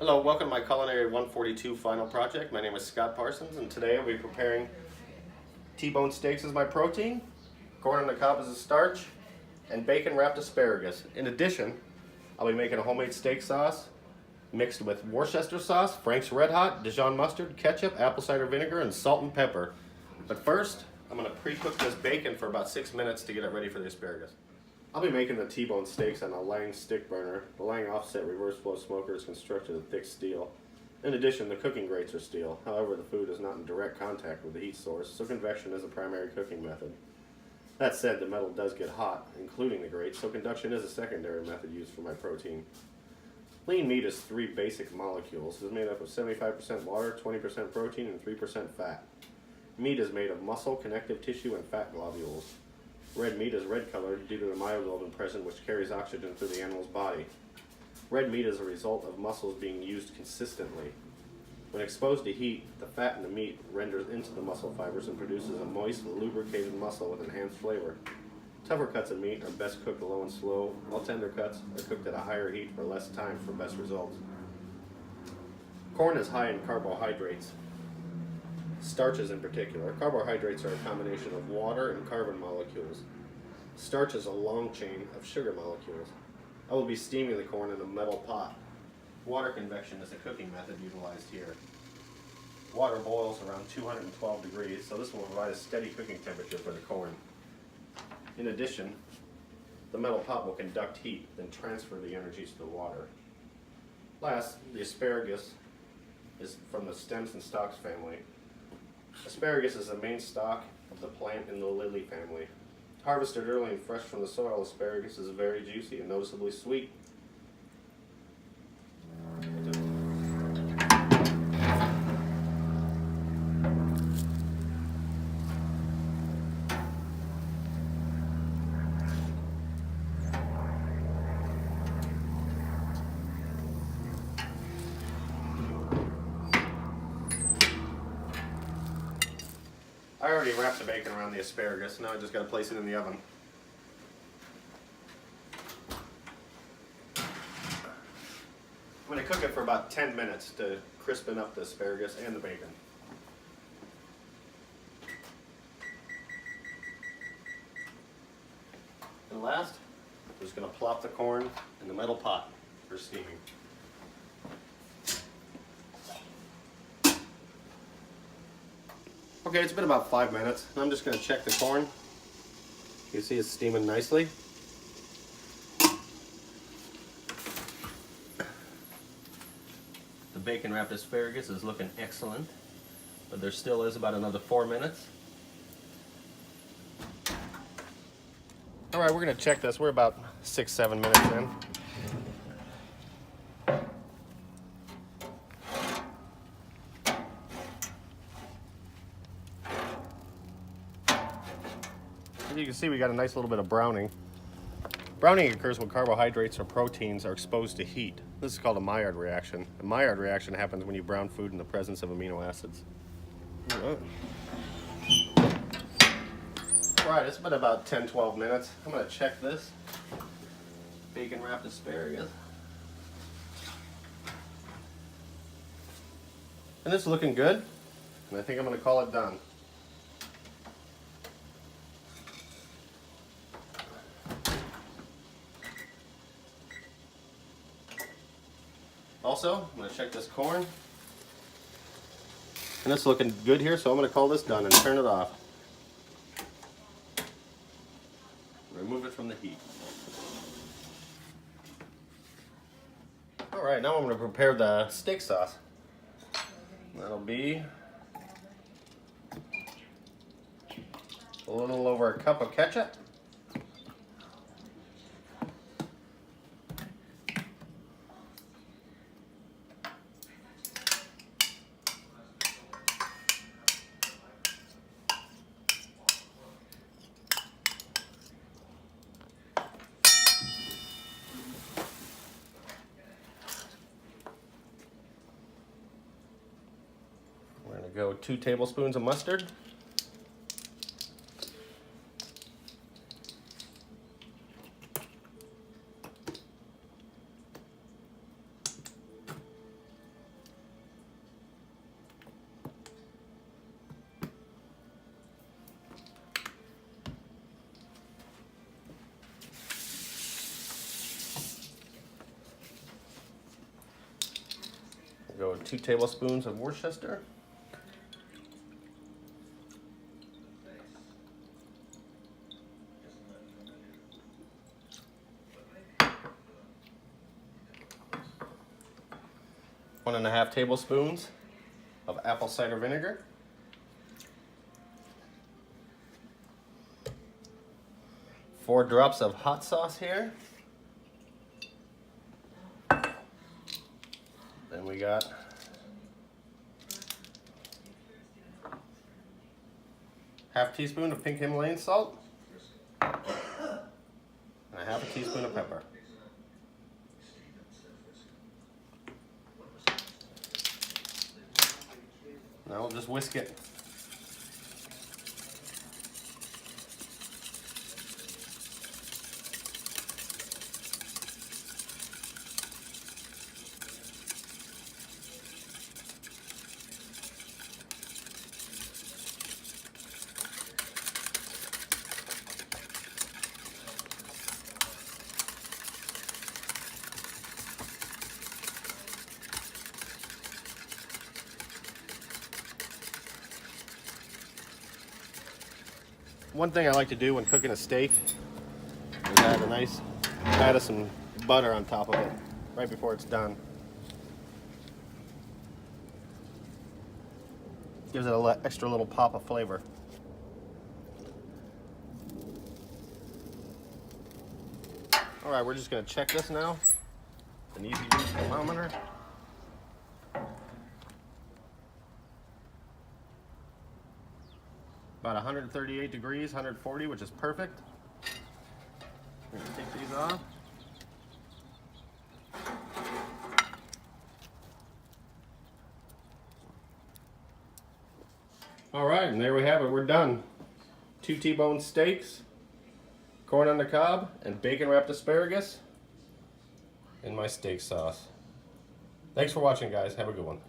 Hello, welcome to my Culinary 142 final project. My name is Scott Parsons, and today I'll be preparing T-bone steaks as my protein, corn on the cob as a starch, and bacon wrapped asparagus. In addition, I'll be making a homemade steak sauce mixed with Worcester sauce, Frank's Red Hot, Dijon mustard, ketchup, apple cider vinegar, and salt and pepper. But first, I'm going to pre-cook this bacon for about 6 minutes to get it ready for the asparagus. I'll be making the T-bone steaks on a Lang stick burner. The Lang offset reverse flow smoker is constructed of thick steel. In addition, the cooking grates are steel. However, the food is not in direct contact with the heat source, so convection is the primary cooking method. That said, the metal does get hot, including the grates, so conduction is a secondary method used for my protein. Lean meat is 3 basic molecules. It is made up of 75% water, 20% protein, and 3% fat. Meat is made of muscle, connective tissue, and fat globules. Red meat is red colored due to the myoglobin present, which carries oxygen through the animal's body. Red meat is a result of muscles being used consistently. When exposed to heat, the fat in the meat renders into the muscle fibers and produces a moist, lubricated muscle with enhanced flavor. Tougher cuts of meat are best cooked low and slow, while tender cuts are cooked at a higher heat for less time for best results. Corn is high in carbohydrates. Starches in particular. Carbohydrates are a combination of water and carbon molecules. Starch is a long chain of sugar molecules. I will be steaming the corn in a metal pot. Water convection is a cooking method utilized here. Water boils around 212 degrees, so this will provide a steady cooking temperature for the corn. In addition, the metal pot will conduct heat, then transfer the energy to the water. Last, the asparagus is from the stems and stalks family. Asparagus is the main stalk of the plant in the lily family. Harvested early and fresh from the soil, asparagus is very juicy and noticeably sweet. I already wrapped the bacon around the asparagus, now I just got to place it in the oven. I'm going to cook it for about 10 minutes to crispen up the asparagus and the bacon. And last, I'm just going to plop the corn in the metal pot for steaming. Okay, it's been about 5 minutes. I'm just going to check the corn. You can see it's steaming nicely. The bacon wrapped asparagus is looking excellent, but there still is about another 4 minutes. All right, we're going to check this. We're about 6-7 minutes in. As you can see, we got a nice little bit of browning. Browning occurs when carbohydrates or proteins are exposed to heat. This is called a Maillard reaction. A Maillard reaction happens when you brown food in the presence of amino acids. Alright, it's been about 10-12 minutes. I'm going to check this bacon wrapped asparagus. And it's looking good. And I think I'm going to call it done. Also, I'm going to check this corn. And it's looking good here, so I'm going to call this done and turn it off. Remove it from the heat. Alright, now I'm going to prepare the steak sauce. That'll be a little over a cup of ketchup. We're going to go 2 tablespoons of mustard. go 2 tablespoons of Worcester. One and a half tablespoons of apple cider vinegar. 4 drops of hot sauce here. Then we got half teaspoon of pink Himalayan salt and a half a teaspoon of pepper. Now we'll just whisk it. One thing I like to do when cooking a steak is add a nice pat of some butter on top of it right before it's done. Gives it a extra little pop of flavor. Alright, we're just going to check this now. An easy use thermometer. About 138 degrees, 140, which is perfect. We're going to take these off. All right, and there we have it. We're done. 2 T-bone steaks, corn on the cob, and bacon wrapped asparagus in my steak sauce. Thanks for watching, guys. Have a good one.